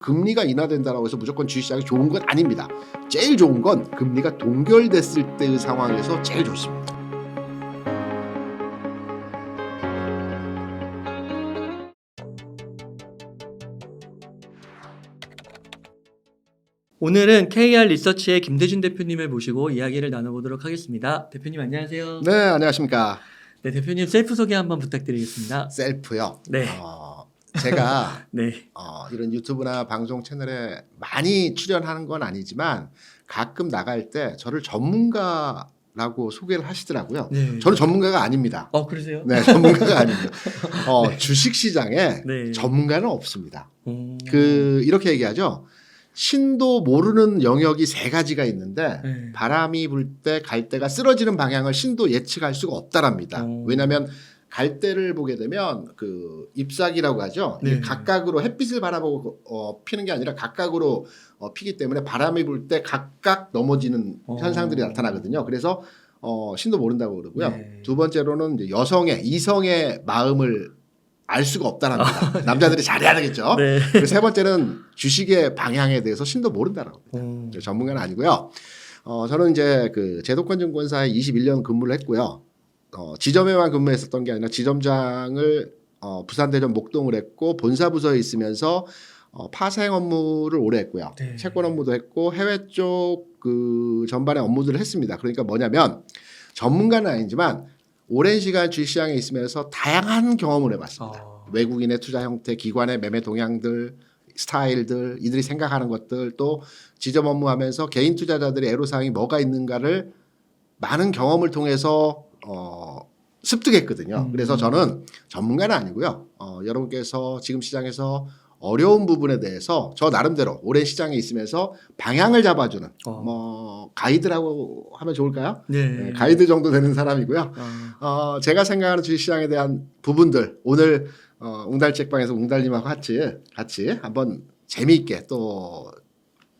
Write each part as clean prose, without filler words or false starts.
금리가 인하된다고 해서 무조건 주식시장이 좋은 건 아닙니다. 제일 좋은 건 금리가 동결됐을 때의 상황에서 제일 좋습니다. 오늘은 KR 리서치의 김대준 대표님을 모시고 이야기를 나눠보도록 하겠습니다. 대표님 안녕하세요. 네, 안녕하십니까. 네, 대표님 셀프 소개 한번 부탁드리겠습니다. 셀프요. 네. 제가 네. 이런 유튜브나 방송 채널에 많이 출연하는 건 아니지만 가끔 나갈 때 저를 전문가라고 소개를 하시더라고요. 네. 저는 전문가가 아닙니다. 그러세요? 네, 전문가가 아닙니다. 주식시장에 네. 전문가는 없습니다. 오. 이렇게 얘기하죠. 신도 모르는 영역이 세 가지가 있는데 네. 바람이 불 때 갈대가 쓰러지는 방향을 신도 예측할 수가 없다랍니다. 오. 왜냐하면 갈대를 보게 되면 그 잎사귀라고 하죠. 이게 네. 각각으로 햇빛을 바라보고 피는 게 아니라 각각으로 피기 때문에 바람이 불 때 각각 넘어지는 현상들이 나타나거든요. 그래서 신도 모른다고 그러고요. 네. 두 번째로는 이제 이성의 마음을 알 수가 없다랍니다. 네. 남자들이 잘해야 되겠죠. 네. 그리고 세 번째는 주식의 방향에 대해서 신도 모른다라고 합니다. 오. 전문가는 아니고요. 저는 이제 그 제도권증권사에 21년 근무를 했고요. 지점에만 근무했었던 게 아니라 지점장을 부산대전 목동을 했고 본사 부서에 있으면서 파생 업무를 오래 했고요. 네. 채권 업무도 했고 해외 쪽 그 전반의 업무들을 했습니다. 그러니까 뭐냐면 전문가는 아니지만 오랜 시간 주식시장에 있으면서 다양한 경험을 해봤습니다. 외국인의 투자 형태, 기관의 매매 동향들, 스타일들, 이들이 생각하는 것들, 또 지점 업무하면서 개인 투자자들의 애로사항이 뭐가 있는가를 많은 경험을 통해서 습득했거든요. 그래서 저는 전문가는 아니고요. 여러분께서 지금 시장에서 어려운 부분에 대해서 저 나름대로 오랜 시장에 있으면서 방향을 잡아주는 가이드라고 하면 좋을까요? 네. 가이드 정도 되는 사람이고요. 제가 생각하는 주식시장에 대한 부분들 오늘 웅달책방에서 웅달님하고 같이 한번 재미있게 또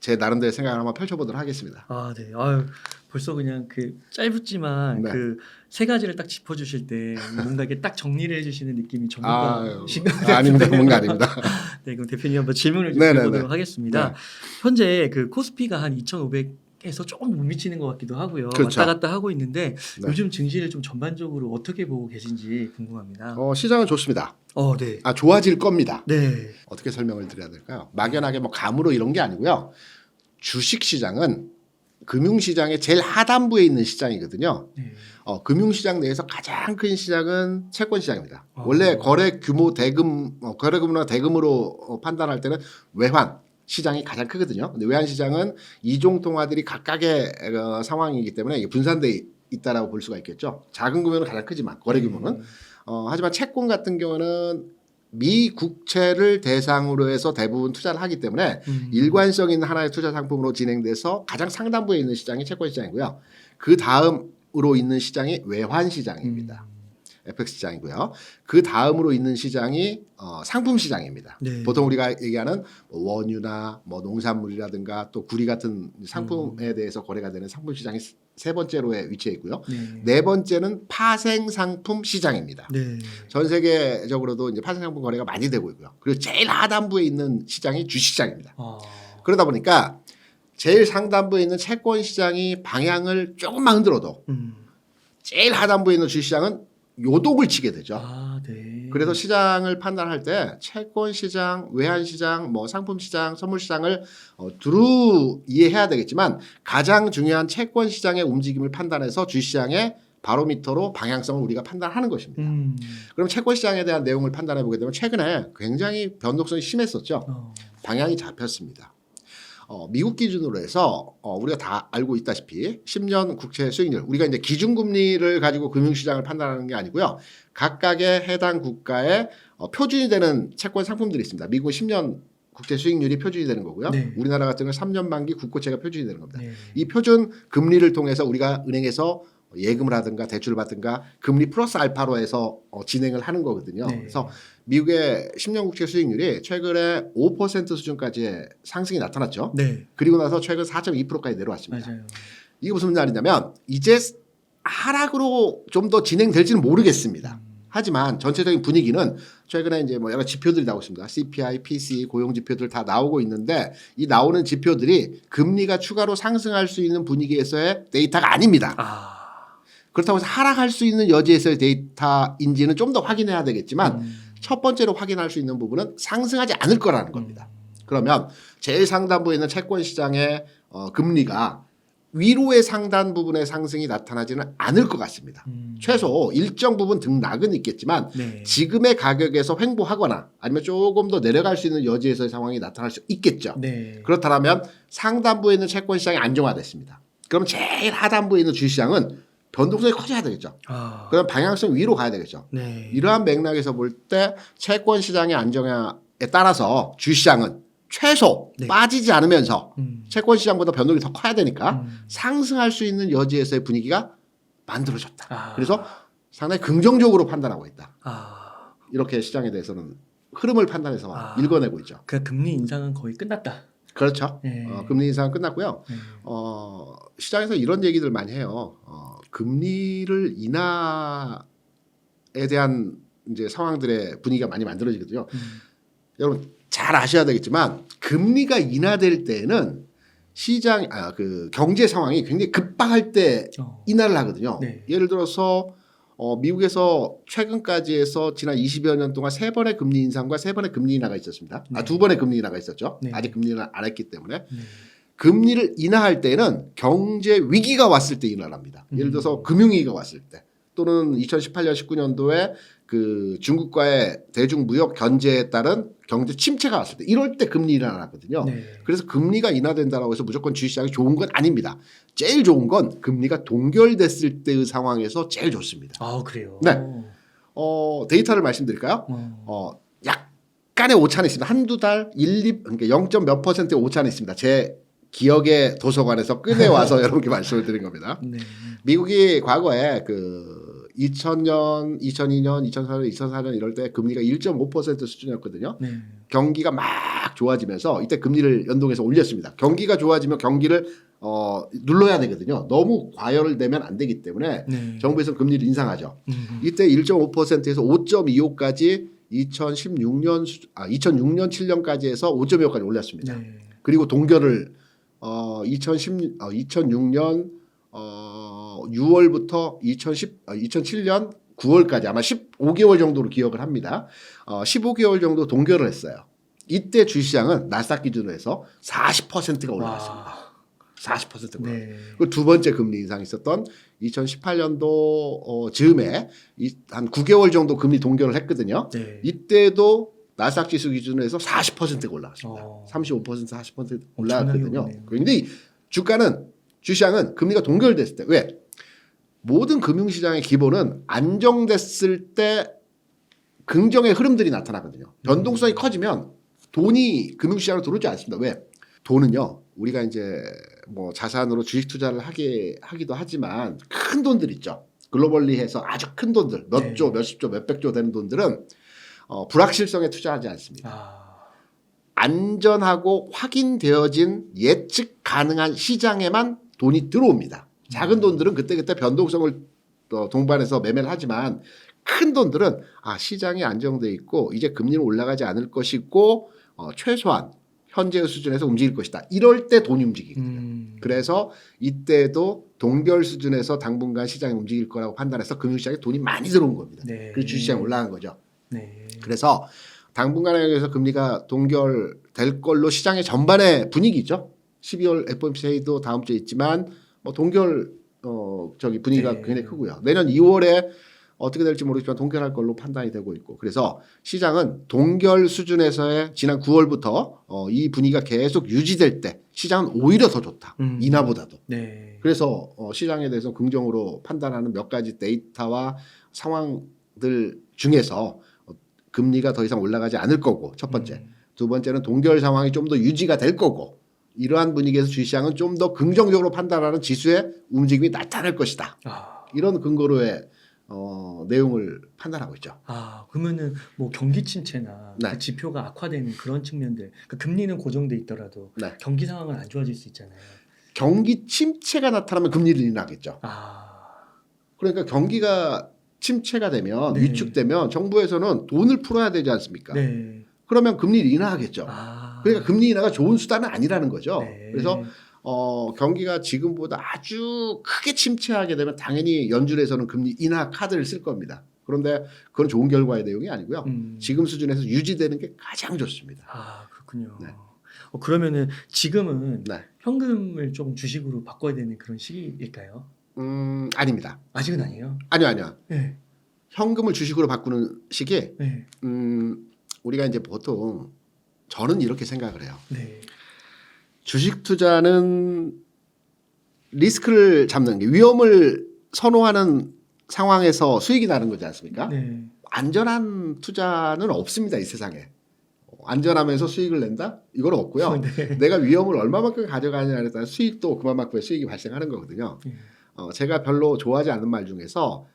제 나름대로 생각을 한번 펼쳐보도록 하겠습니다. 네. 벌써 그냥 그 짧지만 네. 그 세 가지를 딱 짚어주실 때 뭔가 이게 딱 정리를 해주시는 느낌이 전문가신 것 아닙니다. 같은데. 뭔가 아닙니다. 네, 그럼 대표님 한번 질문을 좀 네네네. 드려보도록 하겠습니다. 네. 현재 그 코스피가 한 2,500에서 조금 못 미치는 것 같기도 하고요. 그렇죠. 왔다 갔다 하고 있는데 네. 요즘 증시를 좀 전반적으로 어떻게 보고 계신지 궁금합니다. 시장은 좋습니다. 네. 좋아질 겁니다. 네. 어떻게 설명을 드려야 될까요? 막연하게 감으로 이런 게 아니고요. 주식시장은 금융시장의 제일 하단부에 있는 시장이거든요. 네. 금융시장 내에서 가장 큰 시장은 채권시장입니다. 원래 거래 규모나 대금으로 판단할 때는 외환 시장이 가장 크거든요. 근데 외환 시장은 이종 통화들이 각각의 상황이기 때문에 분산돼 있다라고 볼 수가 있겠죠. 작은 규모는 가장 크지만 거래 규모는 하지만 채권 같은 경우는 미 국채를 대상으로 해서 대부분 투자를 하기 때문에 일관성 있는 하나의 투자 상품으로 진행돼서 가장 상단부에 있는 시장이 채권 시장이고요. 그 다음으로 있는 시장이 외환 시장입니다. FX 시장이고요. 그 다음으로 있는 시장이 상품 시장입니다. 네. 보통 우리가 얘기하는 원유나 농산물이라든가 또 구리 같은 상품에 대해서 거래가 되는 상품 시장이 세 번째로에 위치해 있고요. 네 번째는 파생 상품 시장입니다. 네. 전 세계적으로도 이제 파생 상품 거래가 많이 되고 있고요. 그리고 제일 하단부에 있는 시장이 주식시장입니다. 그러다 보니까 제일 상단부에 있는 채권 시장이 방향을 조금만 흔들어도 제일 하단부에 있는 주식시장은 요동을 치게 되죠. 네. 그래서 시장을 판단할 때 채권 시장, 외환 시장, 상품 시장, 선물 시장을 두루 이해해야 되겠지만 가장 중요한 채권 시장의 움직임을 판단해서 주식시장의 바로미터로 방향성을 우리가 판단하는 것입니다. 그럼 채권 시장에 대한 내용을 판단해 보게 되면 최근에 굉장히 변동성이 심했었죠. 방향이 잡혔습니다. 미국 기준으로 해서 우리가 다 알고 있다시피 10년 국채 수익률, 우리가 이제 기준금리를 가지고 금융시장을 판단하는 게 아니고요. 각각의 해당 국가의 표준이 되는 채권 상품들이 있습니다. 미국은 10년 국채 수익률이 표준이 되는 거고요. 네. 우리나라 같은 경우는 3년 만기 국고채가 표준이 되는 겁니다. 네. 이 표준 금리를 통해서 우리가 은행에서 예금을 하든가 대출을 받든가 금리 플러스 알파로 해서 진행을 하는 거거든요. 네. 그래서 미국의 10년 국채 수익률이 최근에 5% 수준까지의 상승이 나타났죠. 네. 그리고 나서 최근 4.2%까지 내려왔습니다. 맞아요. 이게 무슨 말이냐면 이제 하락으로 좀 더 진행될지는 모르겠습니다. 하지만 전체적인 분위기는 최근에 이제 뭐 여러 지표들이 나오고 있습니다. CPI, PCE, 고용 지표들 다 나오고 있는데 이 나오는 지표들이 금리가 추가로 상승할 수 있는 분위기에서의 데이터가 아닙니다. 그렇다고 해서 하락할 수 있는 여지에서의 데이터인지는 좀 더 확인해야 되겠지만 첫 번째로 확인할 수 있는 부분은 상승하지 않을 거라는 겁니다. 그러면 제일 상단부에 있는 채권 시장의 금리가 위로의 상단 부분의 상승이 나타나지는 않을 것 같습니다. 최소 일정 부분 등락은 있겠지만 네. 지금의 가격에서 횡보하거나 아니면 조금 더 내려갈 수 있는 여지에서의 상황이 나타날 수 있겠죠. 네. 그렇다면 상단부에 있는 채권 시장이 안정화됐습니다. 그럼 제일 하단부에 있는 주식시장은 변동성이 커져야 되겠죠. 그럼 방향성 위로 가야 되겠죠. 네. 이러한 맥락에서 볼 때 채권 시장의 안정화에 따라서 주식시장은 최소 네. 빠지지 않으면서 채권 시장보다 변동이 더 커야 되니까 상승할 수 있는 여지에서의 분위기가 만들어졌다. 그래서 상당히 긍정적으로 판단하고 있다. 이렇게 시장에 대해서는 흐름을 판단해서 읽어내고 있죠. 그 금리 인상은 거의 끝났다. 그렇죠. 네. 금리 인상은 끝났고요. 네. 시장에서 이런 얘기들 많이 해요. 금리를 인하에 대한 이제 상황들의 분위기가 많이 만들어지거든요. 여러분 잘 아셔야 되겠지만 금리가 인하될 때는 시장 그 경제 상황이 굉장히 급박할 때 인하를 하거든요. 네. 예를 들어서 미국에서 최근까지 해서 지난 20여 년 동안 3번의 금리 인상과 3번의 금리 인하가 있었습니다. 네. 2번의 금리 인하가 있었죠. 네. 아직 금리 인하 안 했기 때문에. 네. 금리를 인하할 때는 경제 위기가 왔을 때 인하를 합니다. 예를 들어서 금융위기가 왔을 때 또는 2018년 19년도에 그 중국과의 대중 무역 견제에 따른 경제 침체가 왔을 때 이럴 때 금리 인하를 하거든요. 네. 그래서 금리가 인하된다고 해서 무조건 주식시장이 좋은 건 아닙니다. 제일 좋은 건 금리가 동결됐을 때의 상황에서 제일 좋습니다. 그래요. 네. 데이터를 말씀드릴까요? 약간의 오차는 있습니다. 한두 달, 1, 2, 그러니까 0. 몇 %의 오차는 있습니다. 제 기억의 도서관에서 꺼내와서 여러분께 말씀을 드린 겁니다. 네. 미국이 과거에 그 2000년, 2002년, 2004년, 2004년 이럴 때 금리가 1.5% 수준이었거든요. 네. 경기가 막 좋아지면서 이때 금리를 연동해서 올렸습니다. 경기가 좋아지면 경기를 눌러야 되거든요. 너무 과열을 내면 안 되기 때문에 네. 정부에서 금리를 인상하죠. 이때 1.5%에서 5.25까지 2006년 7년까지 해서 5.25까지 올렸습니다. 네. 그리고 동결을 2006년 6월부터 2007년 9월까지 아마 15개월 정도로 기억을 합니다. 15개월 정도 동결을 했어요. 이때 주시장은 나스닥 기준으로 해서 40%가 올라갔습니다. 40%가. 네. 그 두 번째 금리 인상이 있었던 2018년도 즈음에 한 9개월 정도 금리 동결을 했거든요. 네. 이때도 나스닥 지수 기준으로 해서 40%가 올라갔습니다. 35% 40% 올라갔거든요. 오르네요. 그런데 주시장은 금리가 동결됐을 때 왜? 모든 금융시장의 기본은 안정됐을 때 긍정의 흐름들이 나타나거든요. 변동성이 커지면 돈이 금융시장으로 들어오지 않습니다. 왜? 돈은요. 우리가 이제 뭐 자산으로 주식 투자를 하기도 하지만 큰 돈들 있죠. 글로벌리 해서 아주 큰 돈들 몇 조, 몇십 조, 몇백 조 되는 돈들은 불확실성에 투자하지 않습니다. 안전하고 확인되어진 예측 가능한 시장에만 돈이 들어옵니다. 작은 돈들은 그때그때 변동성을 동반해서 매매를 하지만 큰 돈들은 시장이 안정돼 있고 이제 금리는 올라가지 않을 것이고 최소한 현재의 수준에서 움직일 것이다. 이럴 때 돈이 움직이거든요. 그래서 이때도 동결 수준에서 당분간 시장이 움직일 거라고 판단해서 금융시장에 돈이 많이 들어온 겁니다. 네. 그래서 주식시장이 올라간 거죠. 네. 그래서 당분간에 의해서 금리가 동결될 걸로 시장의 전반의 분위기죠. 12월 FOMC도 다음 주에 있지만 동결 분위기가 네. 굉장히 크고요. 내년 2월에 어떻게 될지 모르겠지만 동결할 걸로 판단이 되고 있고 그래서 시장은 동결 수준에서의 지난 9월부터 이 분위기가 계속 유지될 때 시장은 오히려 더 좋다. 인하보다도. 네. 그래서 시장에 대해서 긍정으로 판단하는 몇 가지 데이터와 상황들 중에서 금리가 더 이상 올라가지 않을 거고 첫 번째. 두 번째는 동결 상황이 좀 더 유지가 될 거고 이러한 분위기에서 주식시장은 좀 더 긍정적으로 판단하는 지수의 움직임이 나타날 것이다. 이런 근거로의 내용을 판단하고 있죠. 그러면은 뭐 경기 침체나 네. 그 지표가 악화되는 그런 측면들, 그 금리는 고정돼 있더라도 네. 경기 상황은 안 좋아질 수 있잖아요. 경기 침체가 나타나면 금리를 인하하겠죠. 그러니까 경기가 침체가 되면 네. 위축되면 정부에서는 돈을 풀어야 되지 않습니까? 네. 그러면 금리를 인하하겠죠. 아. 그러니까 금리 인하가 좋은 수단은 아니라는 거죠. 네. 그래서 경기가 지금보다 아주 크게 침체하게 되면 당연히 연준에서는 금리 인하 카드를 쓸 겁니다. 그런데 그건 좋은 결과의 내용이 아니고요. 지금 수준에서 유지되는 게 가장 좋습니다. 아, 그렇군요. 네. 그러면은 지금은 네. 현금을 조금 주식으로 바꿔야 되는 그런 시기일까요? 아닙니다. 아직은 아니에요. 아니요. 네. 현금을 주식으로 바꾸는 시기에 네. 우리가 이제 보통 저는 이렇게 생각을 해요. 네. 주식 투자는 리스크를 잡는 게 위험을 선호하는 상황에서 수익이 나는 거지 않습니까? 네. 안전한 투자는 없습니다, 이 세상에. 안전하면서 수익을 낸다? 이건 없고요. 네. 내가 위험을 얼마만큼 가져가느냐에 따라 수익도 그만큼의 수익이 발생하는 거거든요. 네. 제가 별로 좋아하지 않는 말 중에서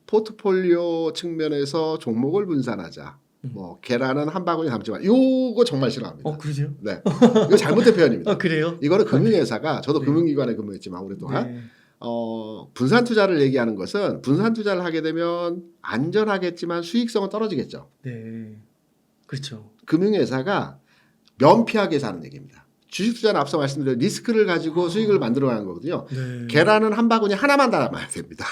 포트폴리오 측면에서 종목을 분산하자. 뭐 계란은 한 바구니 담지만 요거 정말 싫어합니다. 그러세요? 네, 이거 잘못된 표현입니다. 그래요? 이거는 금융회사가 저도 네. 금융기관에 근무했지만 오랫동안 네. 분산 투자를 얘기하는 것은 분산 투자를 하게 되면 안전하겠지만 수익성은 떨어지겠죠. 네. 그렇죠. 금융회사가 면피하게 사는 얘기입니다. 주식 투자는 앞서 말씀드린 리스크를 가지고 수익을 만들어가는 거거든요. 네. 계란은 한 바구니 하나만 담아야 됩니다.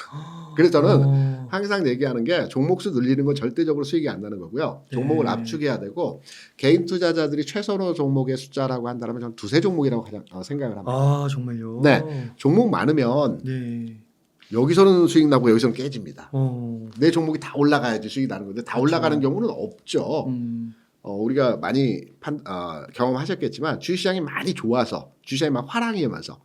그래서 저는 어. 항상 얘기하는 게 종목수 늘리는 건 절대적으로 수익이 안 나는 거고요. 종목을 네. 압축해야 되고 개인 투자자들이 최선호 종목의 숫자라고 한다면 저는 두세 종목이라고 가장 생각을 합니다. 아, 정말요? 네. 종목 많으면 네. 여기서는 수익 나고 여기서는 깨집니다. 어. 내 종목이 다 올라가야지 수익이 나는 건데 다 그렇죠. 올라가는 경우는 없죠. 우리가 많이 경험하셨겠지만 주식시장이 많이 좋아서 주식시장이 막 화랑이면서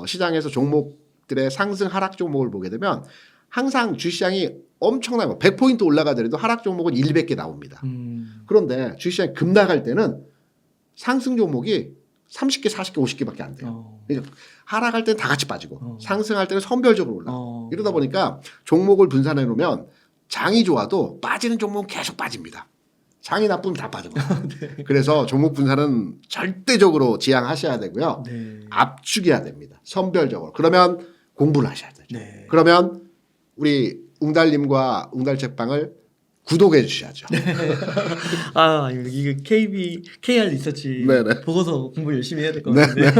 시장에서 종목들의 상승 하락 종목을 보게 되면 항상 주식시장이 엄청나게 100포인트 올라가더라도 하락 종목은 1, 200개 나옵니다. 그런데 주식시장이 급 나갈 때는 상승 종목이 30개, 40개, 50개밖에 안 돼요. 그러니까 하락할 때는 다 같이 빠지고 상승할 때는 선별적으로 올라가고 이러다 보니까 종목을 분산해 놓으면 장이 좋아도 빠지는 종목은 계속 빠집니다. 장이 나쁘면 다 빠져버려요. 네. 그래서 종목 분산은 절대적으로 지향하셔야 되고요. 네. 압축해야 됩니다. 선별적으로. 그러면 공부를 하셔야 되죠. 네. 그러면 우리 웅달님과 웅달책방을 구독해 주셔야죠. 아, 이거 KR 리서치 네네. 보고서 공부 열심히 해야 될 것 네, 같은데요.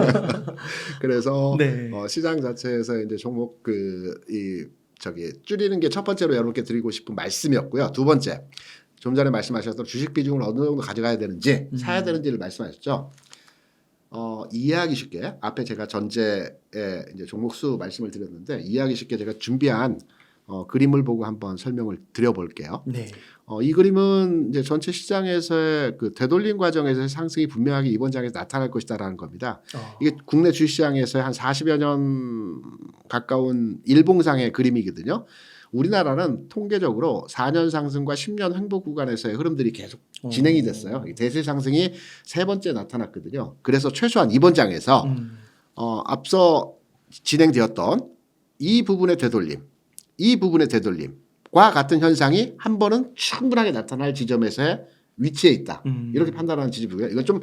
그래서 네. 시장 자체에서 이제 종목 줄이는 게 첫 번째로 여러분께 드리고 싶은 말씀이었고요. 두 번째, 좀 전에 말씀하셨던 주식 비중을 어느 정도 가져가야 되는지 사야 되는지를 말씀하셨죠. 이해하기 쉽게 앞에 제가 전제에 이제 종목수 말씀을 드렸는데 이해하기 쉽게 제가 준비한 그림을 보고 한번 설명을 드려볼게요. 네. 이 그림은 이제 전체 시장에서의 그 되돌림 과정에서의 상승이 분명하게 이번 장에서 나타날 것이다라는 겁니다. 이게 국내 주식시장에서의 한 40여 년 가까운 일봉상의 그림이거든요. 우리나라는 통계적으로 4년 상승과 10년 횡보 구간에서의 흐름들이 계속 진행이 됐어요. 대세 상승이 세 번째 나타났거든요. 그래서 최소한 이번 장에서 앞서 진행되었던 이 부분의 되돌림과 같은 현상이 한 번은 충분하게 나타날 지점에서의 위치에 있다. 이렇게 판단하는 지점이고요. 이건 좀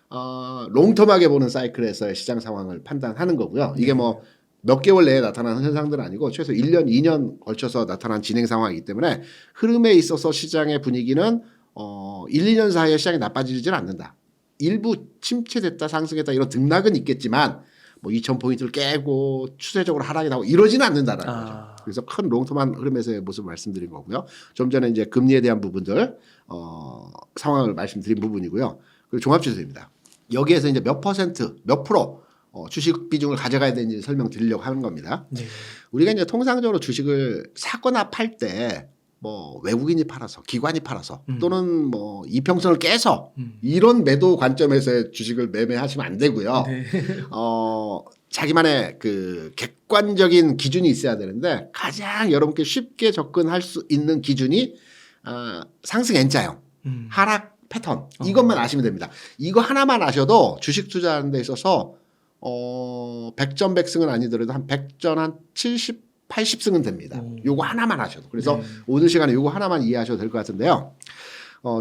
롱텀하게 보는 사이클에서의 시장 상황을 판단하는 거고요. 이게 뭐 몇 개월 내에 나타나는 현상들은 아니고 최소 1년, 2년 걸쳐서 나타난 진행 상황이기 때문에 흐름에 있어서 시장의 분위기는 1, 2년 사이에 시장이 나빠지지는 않는다. 일부 침체됐다, 상승했다 이런 등락은 있겠지만 뭐 2,000포인트를 깨고 추세적으로 하락이 나고 이러지는 않는다는 거죠. 그래서 큰 롱텀한 흐름에서의 모습을 말씀드린 거고요. 좀 전에 이제 금리에 대한 부분들 상황을 말씀드린 부분이고요. 그리고 종합지수입니다. 여기에서 이제 몇 퍼센트, 몇 프로 주식 비중을 가져가야 되는지 설명드리려고 하는 겁니다. 네. 우리가 이제 통상적으로 주식을 사거나 팔 때 뭐 외국인이 팔아서 기관이 팔아서 또는 뭐 이평선을 깨서 이런 매도 관점에서의 주식을 매매하시면 안 되고요. 네. 자기만의 그 객관적인 기준이 있어야 되는데 가장 여러분께 쉽게 접근할 수 있는 기준이 상승 N자형, 하락 패턴 이것만 아시면 됩니다. 이거 하나만 아셔도 주식 투자하는 데 있어서 100점 100승은 아니더라도 한 100점 한 70, 80승은 됩니다. 요거 하나만 하셔도. 그래서 오늘 시간에 요거 하나만 이해하셔도 될 것 같은데요.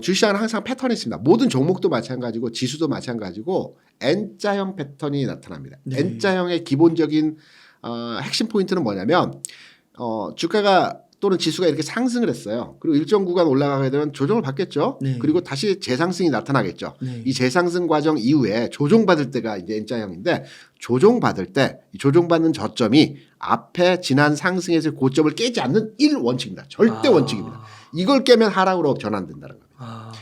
주식시장은 항상 패턴이 있습니다. 모든 종목도 마찬가지고 지수도 마찬가지고 N자형 패턴이 나타납니다. 네. N자형의 기본적인 핵심 포인트는 뭐냐면 주가가 또는 지수가 이렇게 상승을 했어요. 그리고 일정 구간 올라가게 되면 조정을 받겠죠. 네. 그리고 다시 재상승이 나타나겠죠. 네. 이 재상승 과정 이후에 조정받을 때가 이제 N자형인데 조정받을 때 이 조정받는 저점이 앞에 지난 상승에서 고점을 깨지 않는 1원칙입니다. 절대 원칙입니다. 이걸 깨면 하락으로 전환된다는 겁니다.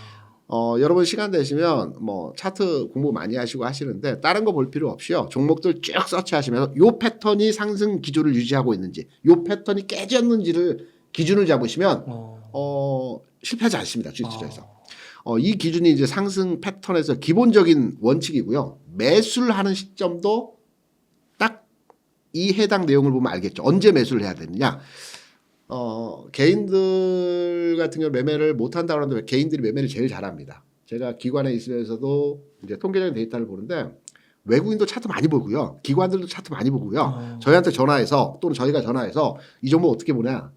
여러분 시간 되시면 뭐 차트 공부 많이 하시고 하시는데 다른 거 볼 필요 없이요. 종목들 쭉 서치하시면서 요 패턴이 상승 기조를 유지하고 있는지 요 패턴이 깨졌는지를 기준을 잡으시면 실패하지 않습니다. 주식 투자에서. 이 기준이 이제 상승 패턴에서 기본적인 원칙이고요. 매수를 하는 시점도 딱 이 해당 내용을 보면 알겠죠. 언제 매수를 해야 되느냐. 개인들 같은 경우 매매를 못 한다고 하는데 개인들이 매매를 제일 잘합니다. 제가 기관에 있으면서도 이제 통계적인 데이터를 보는데 외국인도 차트 많이 보고요. 기관들도 차트 많이 보고요. 저희한테 전화해서 또는 저희가 전화해서 이 종목 어떻게 보냐.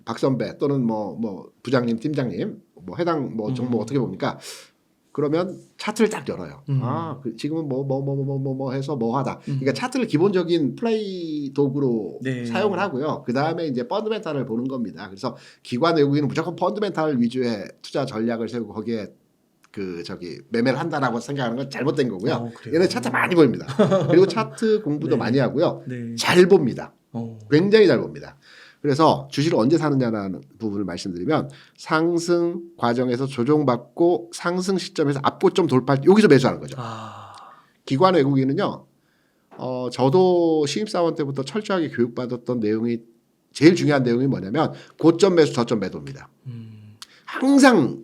박 선배 또는 뭐 부장님, 팀장님 뭐 해당 뭐 종목 어떻게 봅니까? 그러면 차트를 딱 열어요. 지금은 뭐 해서 뭐 하다. 그러니까 차트를 기본적인 플레이 도구로 네. 사용을 하고요. 그 다음에 이제 펀드멘탈을 보는 겁니다. 그래서 기관 외국인은 무조건 펀드멘탈 위주의 투자 전략을 세우고 거기에 매매를 한다라고 생각하는 건 잘못된 거고요. 얘는 차트 많이 봅니다. 그리고 차트 공부도 네. 많이 하고요. 네. 잘 봅니다. 굉장히 잘 봅니다. 그래서 주식을 언제 사느냐라는 부분을 말씀드리면 상승 과정에서 조정받고 상승 시점에서 앞고점 돌파할 때 여기서 매수하는 거죠. 기관 외국인은요. 저도 신입사원 때부터 철저하게 교육받았던 내용이 제일 중요한 내용이 뭐냐면 고점 매수 저점 매도입니다. 항상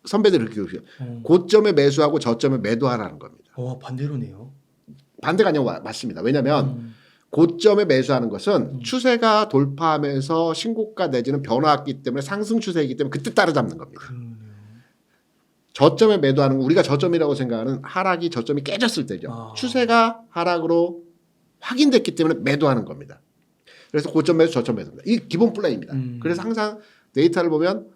선배들이 그렇게 교육해요. 고점에 매수하고 저점에 매도하라는 겁니다. 반대로네요. 반대가 아니고 맞습니다. 왜냐하면 고점에 매수하는 것은 추세가 돌파하면서 신고가 내지는 변화했기 때문에 상승 추세이기 때문에 그때 따라잡는 겁니다. 저점에 매도하는 건 우리가 저점이라고 생각하는 하락이 저점이 깨졌을 때죠. 추세가 하락으로 확인됐기 때문에 매도하는 겁니다. 그래서 고점 매수 저점 매도입니다. 이 기본 플레이입니다. 그래서 항상 데이터를 보면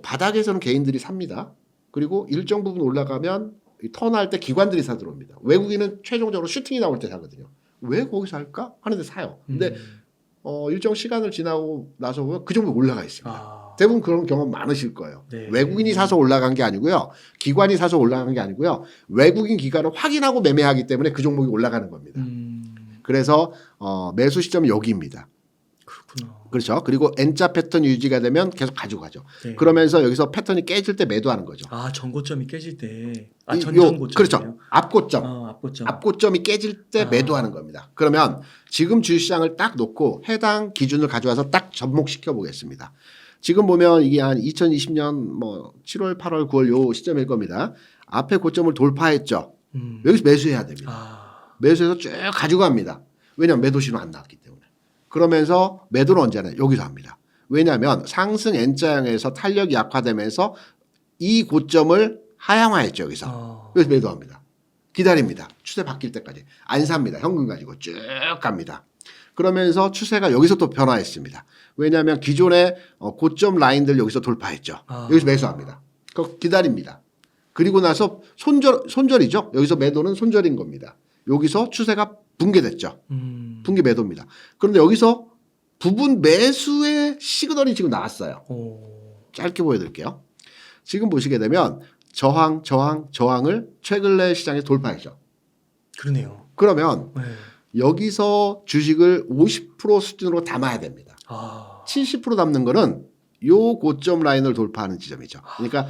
바닥에서는 개인들이 삽니다. 그리고 일정 부분 올라가면 턴할 때 기관들이 사 들어옵니다. 외국인은 최종적으로 슈팅이 나올 때 사거든요. 왜 거기서 할까? 하는데 사요. 근데 일정 시간을 지나고 나서 보면 그 정도 올라가 있습니다. 대부분 그런 경험 많으실 거예요. 네. 외국인이 사서 올라간 게 아니고요. 기관이 사서 올라간 게 아니고요. 외국인 기관을 확인하고 매매하기 때문에 그 종목이 올라가는 겁니다. 그래서 매수 시점이 여기입니다. 그렇구나. 그렇죠. 그리고 N자 패턴 유지가 되면 계속 가지고 가죠. 네. 그러면서 여기서 패턴이 깨질 때 매도하는 거죠. 전고점이 깨질 때. 요- 전고점. 그렇죠. 앞고점. 앞고점. 앞고점이 깨질 때 매도하는 겁니다. 그러면 지금 주식시장을 딱 놓고 해당 기준을 가져와서 딱 접목시켜 보겠습니다. 지금 보면 이게 한 2020년 뭐 7월, 8월, 9월 요 시점일 겁니다. 앞에 고점을 돌파했죠. 여기서 매수해야 됩니다. 매수해서 쭉 가지고 갑니다. 왜냐하면 매도 신호 안 나왔기 때문에. 그러면서 매도는 언제 하나요? 여기서 합니다. 왜냐하면 상승 N자형에서 탄력이 약화되면서 이 고점을 하향화했죠. 여기서 매도합니다. 기다립니다. 추세 바뀔 때까지. 안 삽니다. 현금 가지고 쭉 갑니다. 그러면서 추세가 여기서 또 변화했습니다. 왜냐하면 기존의 고점 라인들 여기서 돌파했죠. 여기서 매수합니다. 기다립니다. 그리고 나서 손절이죠. 여기서 매도는 손절인 겁니다. 여기서 추세가 붕괴됐죠. 붕괴 매도입니다. 그런데 여기서 부분 매수의 시그널이 지금 나왔어요. 짧게 보여드릴게요. 지금 보시게 되면 저항을 최근에 시장에 돌파했죠. 그러네요. 그러면 네. 여기서 주식을 50% 수준으로 담아야 됩니다. 70% 담는 거는 요 고점 라인을 돌파하는 지점이죠. 그러니까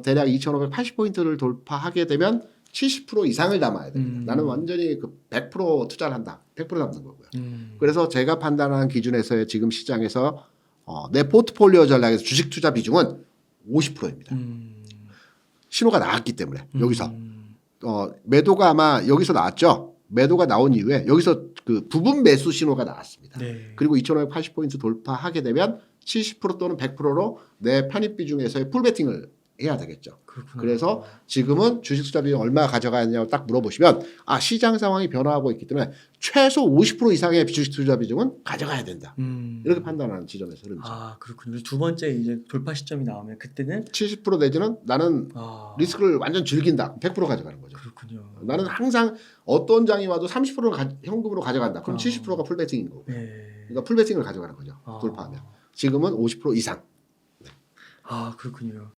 대략 2,580포인트를 돌파하게 되면 70% 이상을 담아야 됩니다. 나는 완전히 100% 투자를 한다. 100% 담는 거고요. 그래서 제가 판단하는 기준에서의 지금 시장에서 내 포트폴리오 전략에서 주식 투자 비중은 50%입니다. 신호가 나왔기 때문에 여기서 매도가 아마 여기서 나왔죠. 매도가 나온 이후에 여기서 그 부분 매수 신호가 나왔습니다. 네. 그리고 2,580포인트 돌파하게 되면 70% 또는 100%로 내 편입 비중에서의 풀베팅을 해야 되겠죠. 그렇구나. 그래서 지금은 주식 투자 비중 얼마 가져가야 하냐고 딱 물어보시면 시장 상황이 변화하고 있기 때문에 최소 50% 이상의 주식 투자 비중은 가져가야 된다. 이렇게 판단하는 지점에서 흐름이죠. 그렇군요. 두 번째 이제 돌파 시점이 나오면 그때는 70% 내지는 나는 리스크를 완전 즐긴다. 100% 가져가는 거죠. 그렇군요. 그렇군요. 나는 항상 어떤 장이 와도 30%는 현금으로 가져간다. 그럼 70%가 풀베팅인 거고. 네. 그러니까 풀베팅을 가져가는 거죠. 돌파하면. 지금은 50% 이상. 아, 그렇군요.